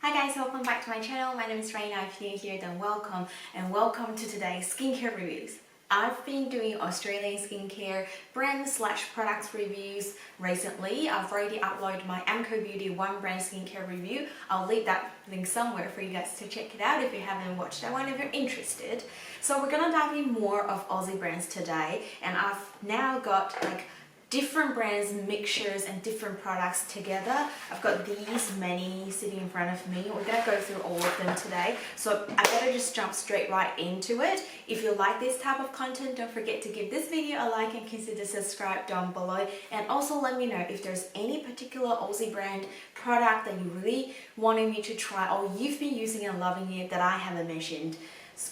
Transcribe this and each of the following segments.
Hi guys, welcome back to my channel. My name is Rena. If you're new here, then welcome and welcome to today's skincare reviews. I've been doing Australian skincare brand/products reviews recently. I've already uploaded my Amco Beauty one brand skincare review. I'll leave that link somewhere for you guys to check it out if you haven't watched that one if you're interested. So we're gonna dive in more of Aussie brands today, and I've now got like different brands, mixtures and different products together. I've got these many sitting in front of me. We're gonna go through all of them today. So I better just jump straight right into it. If you like this type of content, don't forget to give this video a like and consider subscribe down below. And also let me know if there's any particular Aussie brand product that you really wanted me to try or you've been using and loving it that I haven't mentioned.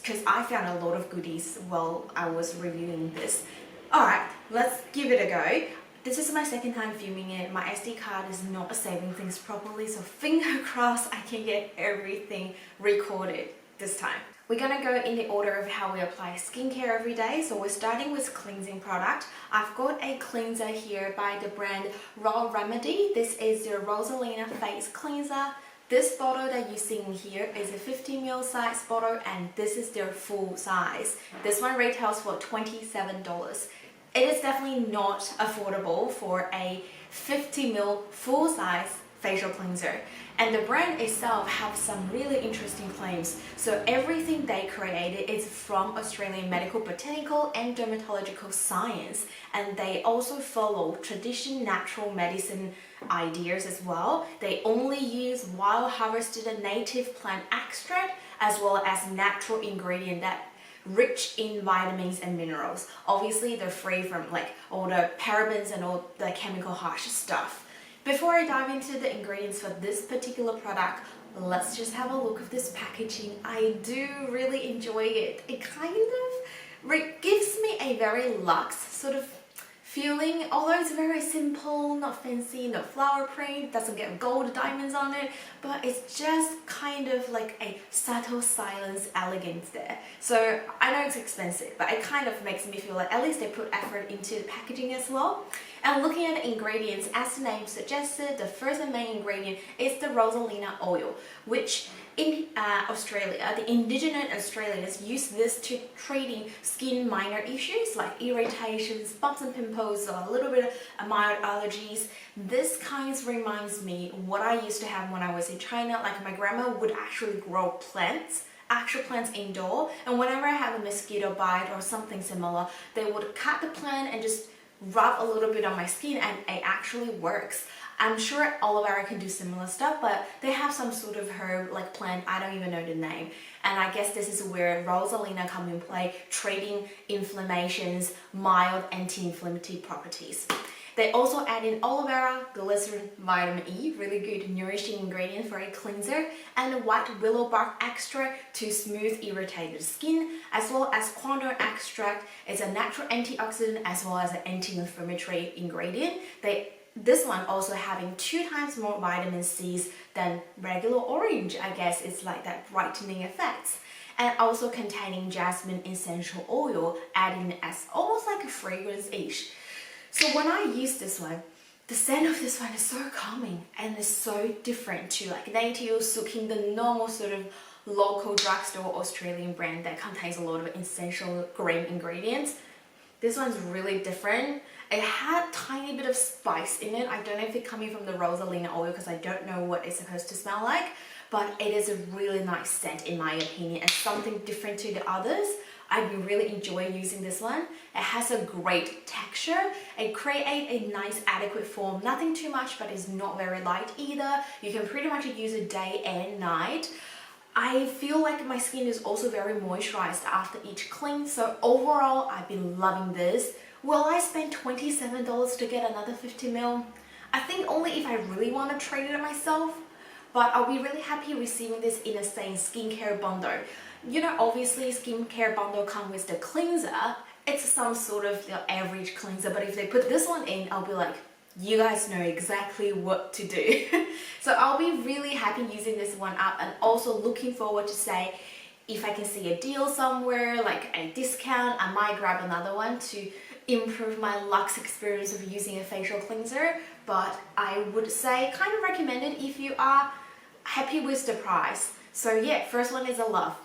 Because I found a lot of goodies while I was reviewing this. Alright, let's give it a go. This is my second time filming it. My SD card is not saving things properly, so finger crossed I can get everything recorded this time. We're gonna go in the order of how we apply skincare every day. So we're starting with cleansing product. I've got a cleanser here by the brand Rohr Remedy. This is their Rosalina face cleanser. This bottle that you're seeing here is a 50ml size bottle, and this is their full size. This one retails for $27. It is definitely not affordable for a 50ml full size facial cleanser. And the brand itself have some really interesting claims. So everything they created is from Australian medical, botanical and dermatological science. And they also follow traditional natural medicine ideas as well. They only use wild harvested native plant extract as well as natural ingredient that rich in vitamins and minerals. Obviously they're free from like all the parabens and all the chemical harsh stuff. Before I dive into the ingredients for this particular product, let's just have a look at this packaging. I do really enjoy it. It kind of gives me a very luxe sort of feeling, although it's very simple, not fancy, no flower print, doesn't get gold diamonds on it, but it's just kind of like a subtle silence elegance there. So I know it's expensive, but it kind of makes me feel like at least they put effort into the packaging as well. And looking at the ingredients, as the name suggested, the first and main ingredient is the Rosalina oil, which in Australia, the indigenous Australians use this to treating skin minor issues like irritations, bumps and pimples, or a little bit of mild allergies. This kind of reminds me what I used to have when I was in China. Like my grandma would actually grow plants, actual plants indoor, and whenever I have a mosquito bite or something similar, they would cut the plant and just rub a little bit on my skin, and it actually works. I'm sure Oliveira can do similar stuff, but they have some sort of herb like plant, I don't even know the name. And I guess this is where Rosalina come in play, treating inflammations, mild anti-inflammatory properties. They also add in aloe vera, glycerin, vitamin E, really good nourishing ingredient for a cleanser, and white willow bark extract to smooth irritated skin, as well as quandar extract. It's a natural antioxidant as well as an anti-inflammatory ingredient. This one also having 2 times more vitamin C's than regular orange. I guess it's like that brightening effects. And also containing jasmine essential oil, adding as almost like a fragrance-ish. So when I use this one, the scent of this one is so calming and it's so different to like native Sukin, the normal sort of local drugstore Australian brand that contains a lot of essential green ingredients. This one's really different. It had a tiny bit of spice in it. I don't know if it's coming from the Rosalina oil because I don't know what it's supposed to smell like, but it is a really nice scent in my opinion and something different to the others. I've been really enjoying using this one. It has a great texture. It creates a nice adequate form. Nothing too much, but it's not very light either. You can pretty much use it day and night. I feel like my skin is also very moisturized after each cleanse. So overall, I've been loving this. Will I spend $27 to get another 50ml? I think only if I really want to trade it myself. But I'll be really happy receiving this in a same skincare bundle. You know, obviously skincare bundle comes with the cleanser. It's some sort of average cleanser, but if they put this one in, I'll be like, you guys know exactly what to do. So I'll be really happy using this one up, and also looking forward to say if I can see a deal somewhere, like a discount, I might grab another one to improve my luxe experience of using a facial cleanser. But I would say kind of recommend it if you are happy with the price. So yeah, first one is a love.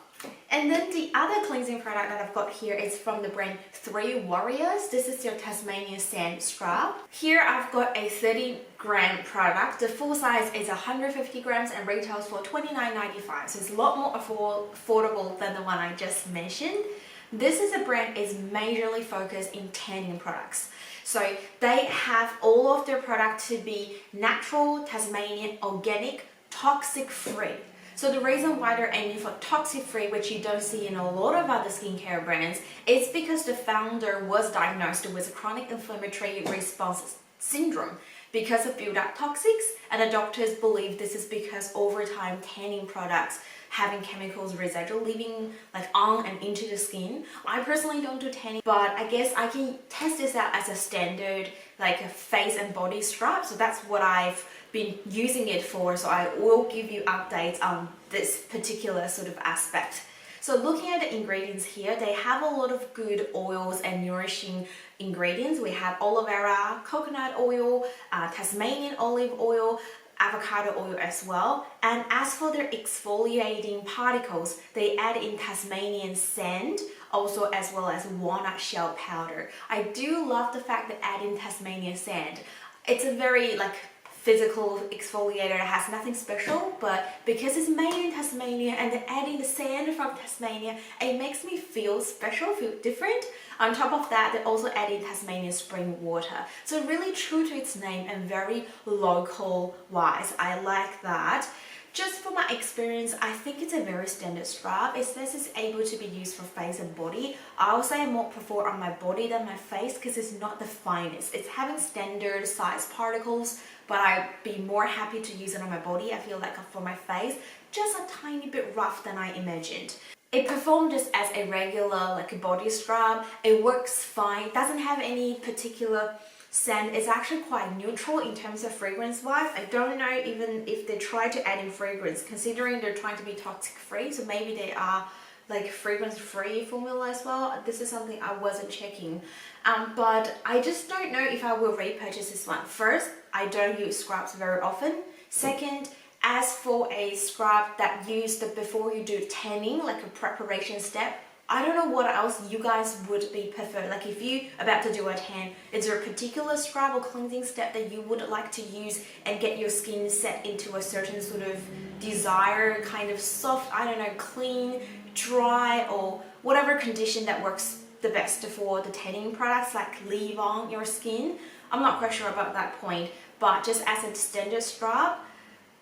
And then the other cleansing product that I've got here is from the brand 3 Warriors. This is their Tasmanian Sand Scrub. Here I've got a 30-gram product. The full size is 150 grams and retails for $29.95. So it's a lot more affordable than the one I just mentioned. This is a brand is majorly focused in tanning products. So they have all of their products to be natural, Tasmanian, organic, toxic-free. So the reason why they're aiming for toxic-free, which you don't see in a lot of other skincare brands, is because the founder was diagnosed with chronic inflammatory response syndrome because of built-up toxics, and the doctors believe this is because over time tanning products having chemicals residual living like on and into the skin. I personally don't do tanning, but I guess I can test this out as a standard like a face and body scrub. So that's what I've been using it for. So I will give you updates on this particular sort of aspect. So looking at the ingredients here, they have a lot of good oils and nourishing ingredients. We have aloe vera, coconut oil, Tasmanian olive oil, avocado oil as well. And as for their exfoliating particles, they add in Tasmanian sand, also as well as walnut shell powder. I do love the fact that adding Tasmanian sand. It's a very like physical exfoliator that has nothing special, but because it's made in Tasmania and they're adding the sand from Tasmania, it makes me feel special, feel different. On top of that, they're also adding Tasmanian spring water. So really true to its name and very local wise. I like that. Just from my experience, I think it's a very standard scrub. It says it's able to be used for face and body. I would say I more prefer on my body than my face because it's not the finest. It's having standard size particles, but I'd be more happy to use it on my body. I feel like for my face, just a tiny bit rough than I imagined. It performed just as a regular like a body scrub. It works fine. It doesn't have any particular scent. It's actually quite neutral in terms of fragrance wise. I don't know even if they try to add in fragrance, considering they're trying to be toxic free. So maybe they are like fragrance free formula as well. This is something I wasn't checking. But I just don't know if I will repurchase this one. First, I don't use scrubs very often. Second, as for a scrub that used before you do tanning, like a preparation step, I don't know what else you guys would be preferred. Like if you about to do a tan, is there a particular scrub or cleansing step that you would like to use and get your skin set into a certain sort of desired kind of soft, I don't know, clean, dry, or whatever condition that works the best for the tanning products like leave on your skin? I'm not quite sure about that point, but just as a standard scrub,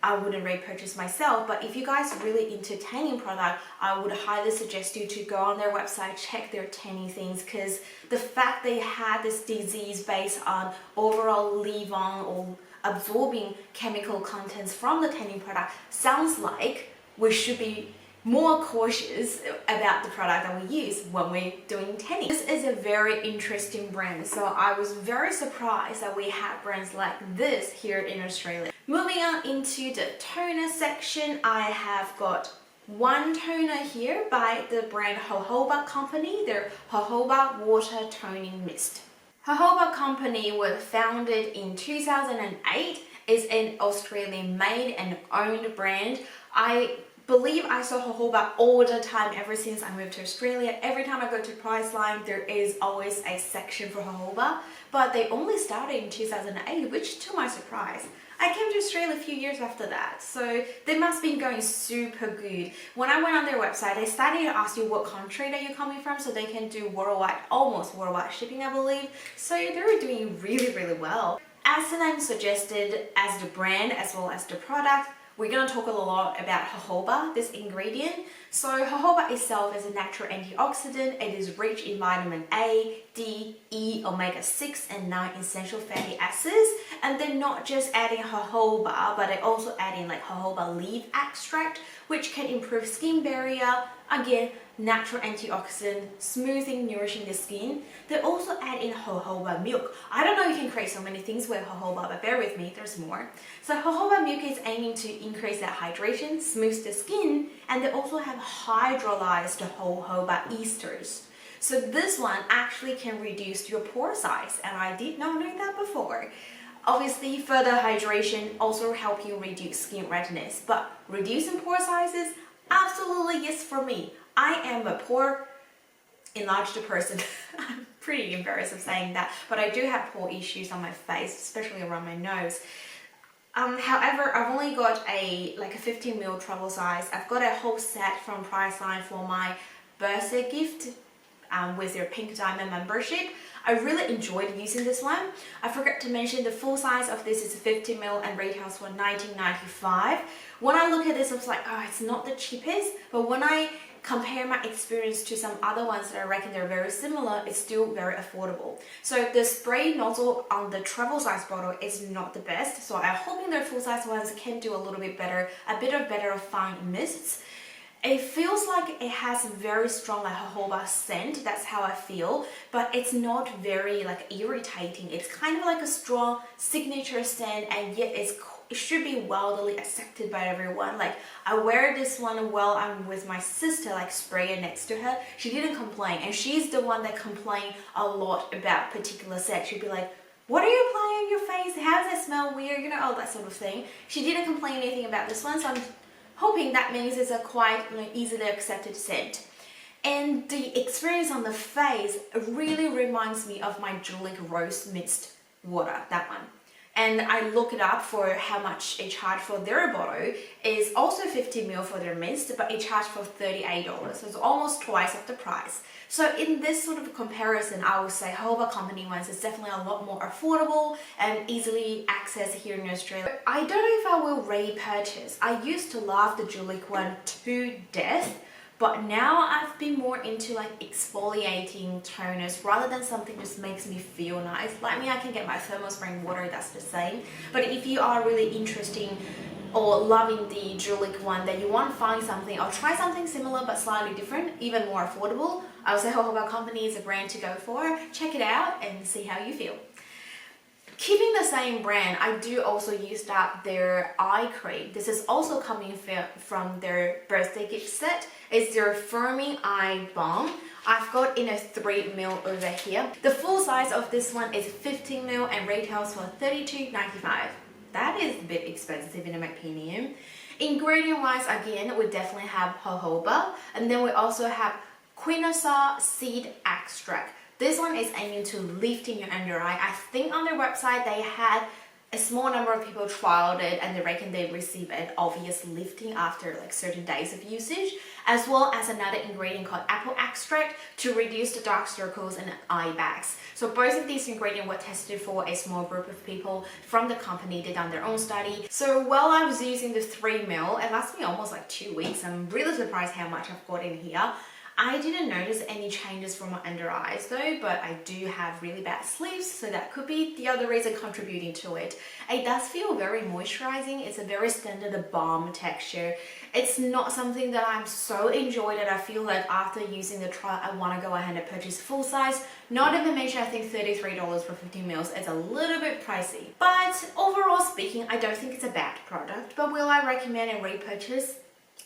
I wouldn't repurchase myself. But if you guys are really into tanning product, I would highly suggest you to go on their website, check their tanning things, because the fact they had this disease based on overall leave-on or absorbing chemical contents from the tanning product sounds like we should be more cautious about the product that we use when we're doing tanning. This is a very interesting brand, so I was very surprised that we have brands like this here in Australia. Moving on into the toner section, I have got one toner here by the brand Jojoba company, their Jojoba Water Toning Mist. Jojoba company was founded in 2008, is an Australian made and owned brand. I believe I saw jojoba all the time ever since I moved to Australia. Every time I go to Priceline, there is always a section for jojoba, but they only started in 2008, which to my surprise. I came to Australia a few years after that, so they must be going super good. When I went on their website, they started to ask you what country that you're coming from so they can do worldwide, almost worldwide shipping, I believe. So they were doing really, really well. As the name suggested, as the brand as well as the product, we're going to talk a lot about jojoba, this ingredient. So jojoba itself is a natural antioxidant. It is rich in vitamin A, D, E, omega-6 and 9 essential fatty acids. And they're not just adding jojoba, but they're also adding like jojoba leaf extract, which can improve skin barrier. Again, natural antioxidant, smoothing, nourishing the skin. They also add in jojoba milk. I don't know you can create so many things with jojoba, but bear with me, there's more. So jojoba milk is aiming to increase that hydration, smooth the skin, and they also have hydrolyzed jojoba esters. So this one actually can reduce your pore size, and I did not know that before. Obviously, further hydration also help you reduce skin redness, but reducing pore sizes, absolutely yes for me. I am a pore enlarged person. I'm pretty embarrassed of saying that, but I do have pore issues on my face, especially around my nose. However, I've only got a 15ml travel size. I've got a whole set from Priceline for my birthday gift with their Pink Diamond membership. I really enjoyed using this one. I forgot to mention the full size of this is 50ml and retails for $19.95. When I look at this, I was like, oh, it's not the cheapest, but when I compare my experience to some other ones that I reckon they're very similar, it's still very affordable. So the spray nozzle on the travel size bottle is not the best, so I'm hoping their full size ones can do a little bit better, a bit of better fine mists. It feels like it has very strong jojoba scent, that's how I feel, but it's not very irritating. It's kind of like a strong signature scent, and yet it should be widely accepted by everyone. Like, I wear this one while I'm with my sister, spray it next to her. She didn't complain, and she's the one that complained a lot about particular scent. She'd be like, what are you applying on your face? How does it smell weird? All that sort of thing. She didn't complain anything about this one, so I'm hoping that means it's a quite easily accepted scent. And the experience on the face really reminds me of my Julie Rose Mist Water, that one. And I look it up for how much they charge for their bottle. Is also 50ml for their mist, but it charged for $38, so it's almost twice of the price. So in this sort of comparison, I would say Jojoba Company ones is definitely a lot more affordable and easily accessed here in Australia. I don't know if I will repurchase. I used to love the Julie one to death, but now I've been more into exfoliating toners rather than something just makes me feel nice. Like me, I can get my thermal spring water, that's the same. But if you are really interested or loving the Julie one, that you want to find something or try something similar but slightly different, even more affordable, I would say Jojoba Company is a brand to go for. Check it out and see how you feel. Keeping the same brand, I do also use their eye cream. This is also coming from their birthday gift set. It's their Firming Eye Balm. I've got in a 3ml over here. The full size of this one is 15ml and retails for $32.95. That is a bit expensive in my opinion. Ingredient wise, again, we definitely have jojoba, and then we also have quinoa seed extract. This one is aiming to lifting your under eye. I think on their website they had a small number of people trialed it, and they reckon they receive an obvious lifting after certain days of usage, as well as another ingredient called apple extract to reduce the dark circles and eye bags. So both of these ingredients were tested for a small group of people from the company. They done their own study. So while I was using the 3ml, it lasted me almost 2 weeks. I'm really surprised how much I've got in here. I didn't notice any changes from my under eyes though, but I do have really bad sleeves, so that could be the other reason contributing to it. It does feel very moisturizing. It's a very standard balm texture. It's not something that I'm so enjoyed that I feel like after using the trial I want to go ahead and purchase full size. Not even mention, I think $33 for 15ml is a little bit pricey. But overall speaking, I don't think it's a bad product, but will I recommend and repurchase?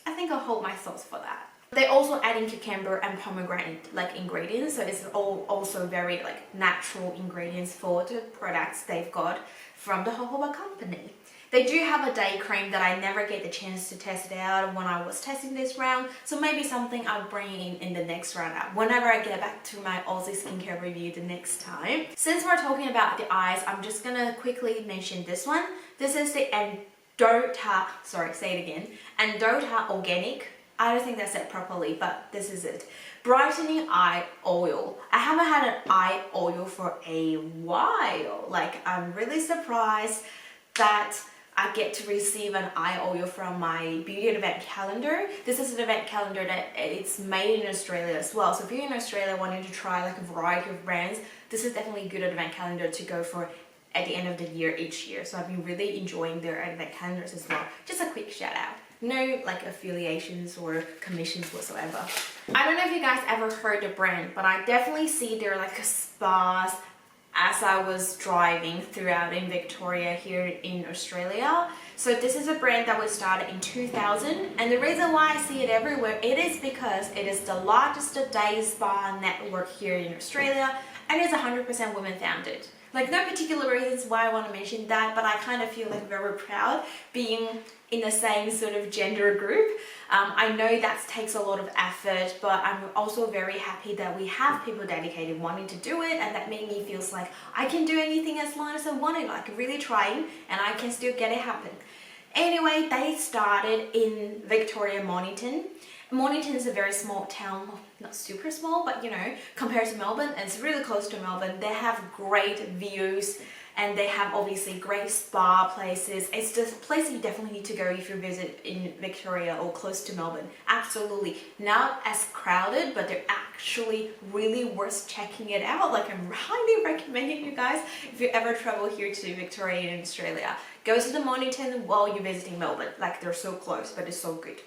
I think I'll hold my thoughts for that. They're also adding cucumber and pomegranate ingredients, so it's all also very natural ingredients for the products they've got from the Jojoba Company. They do have a day cream that I never get the chance to test it out when I was testing this round, so maybe something I'll bring in the next round up whenever I get back to my Aussie skincare review the next time. Since we're talking about the eyes, I'm just gonna quickly mention this one. This is the Endota, Endota Organic. I don't think that's said properly, but this is it. Brightening Eye Oil. I haven't had an eye oil for a while. I'm really surprised that I get to receive an eye oil from my beauty advent calendar. This is an event calendar that it's made in Australia as well. So if you're in Australia wanting to try a variety of brands, this is definitely a good advent calendar to go for at the end of the year each year. So I've been really enjoying their advent calendars as well. Just a quick shout out. No affiliations or commissions whatsoever. I don't know if you guys ever heard the brand, but I definitely see their spas as I was driving throughout in Victoria here in Australia. So this is a brand that was started in 2000, and the reason why I see it everywhere, it is because it is the largest day spa network here in Australia, and it's 100% women founded. Like no particular reasons why I want to mention that, but I kind of feel like very proud being in the same sort of gender group. I know that takes a lot of effort, but I'm also very happy that we have people dedicated wanting to do it, and that made me feels like I can do anything as long as I want it, like really trying, and I can still get it happen. Anyway, they started in Victoria, Mornington. Mornington is a very small town, not super small, but you know, compared to Melbourne, and it's really close to Melbourne. They have great views, and they have obviously great spa places. It's just a place you definitely need to go if you visit in Victoria or close to Melbourne. Absolutely. Not as crowded, but they're actually really worth checking it out. Like I'm highly recommending you guys, if you ever travel here to Victoria in Australia, go to the Mornington while you're visiting Melbourne. Like they're so close, but it's so good.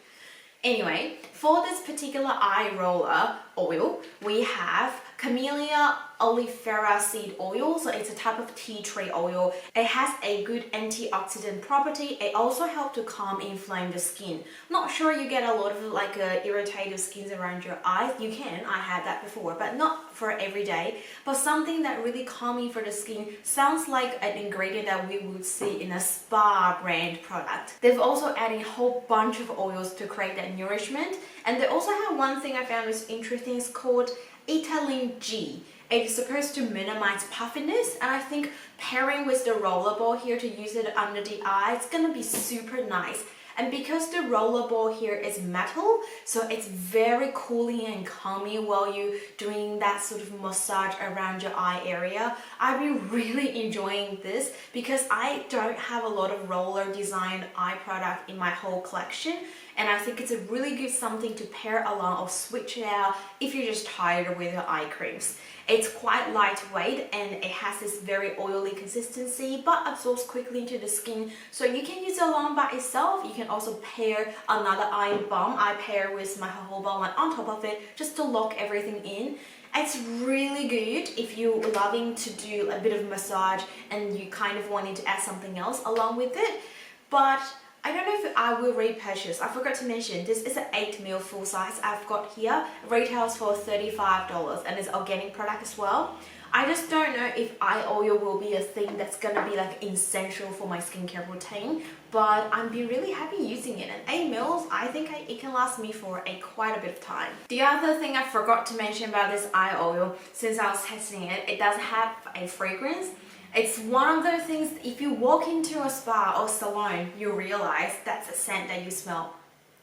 Anyway, for this particular eye roller oil, we have Camellia oleifera seed oil. So it's a type of tea tree oil. It has a good antioxidant property. It also helps to calm inflamed skin. Not sure you get a lot of like irritated skins around your eyes. You can, I had that before, but not for every day. But something that really calming for the skin. Sounds like an ingredient that we would see in a spa brand product. They've also added a whole bunch of oils to create that nourishment. And they also have one thing I found was interesting. It's called Ethylene G. It's supposed to minimize puffiness, and I think pairing with the rollerball here to use it under the eye, it's gonna be super nice. And because the rollerball here is metal, so it's very cooling and calming while you're doing that sort of massage around your eye area. I've been really enjoying this because I don't have a lot of roller design eye product in my whole collection. And I think it's a really good something to pair along or switch it out if you're just tired with your eye creams. It's quite lightweight and it has this very oily consistency but absorbs quickly into the skin. So you can use it alone by itself. You can also pair another eye balm. I pair with my jojoba one on top of it just to lock everything in. It's really good if you're loving to do a bit of massage and you kind of wanting to add something else along with it. But I don't know if I will repurchase. I forgot to mention, this is an 8ml full size I've got here. Retails for $35 and it's organic product as well. I just don't know if eye oil will be a thing that's gonna be like essential for my skincare routine, but I'm be really happy using it. And 8ml, I think it can last me for quite a bit of time. The other thing I forgot to mention about this eye oil, since I was testing it, it does have a fragrance. It's one of those things, if you walk into a spa or salon, you realize that's a scent that you smell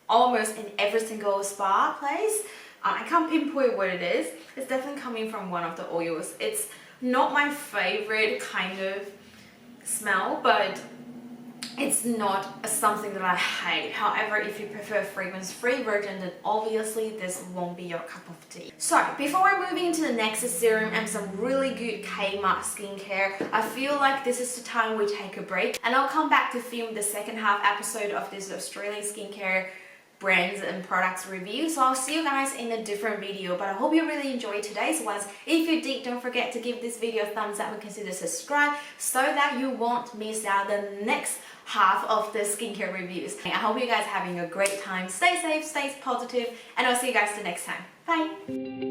almost in every single spa place. I can't pinpoint what it is. It's definitely coming from one of the oils. It's not my favorite kind of smell, but it's not something that I hate. However, if you prefer a fragrance-free version, then obviously this won't be your cup of tea. So, before we're moving into the next serum and some really good Kmart skincare, I feel like this is the time we take a break, and I'll come back to film the second half episode of this Australian skincare brands and products review. So I'll see you guys in a different video, but I hope you really enjoyed today's ones. If you did, don't forget to give this video a thumbs up and consider subscribe so that you won't miss out the next half of the skincare reviews. I hope you guys are having a great time. Stay safe, stay positive, and I'll see you guys the next time. Bye!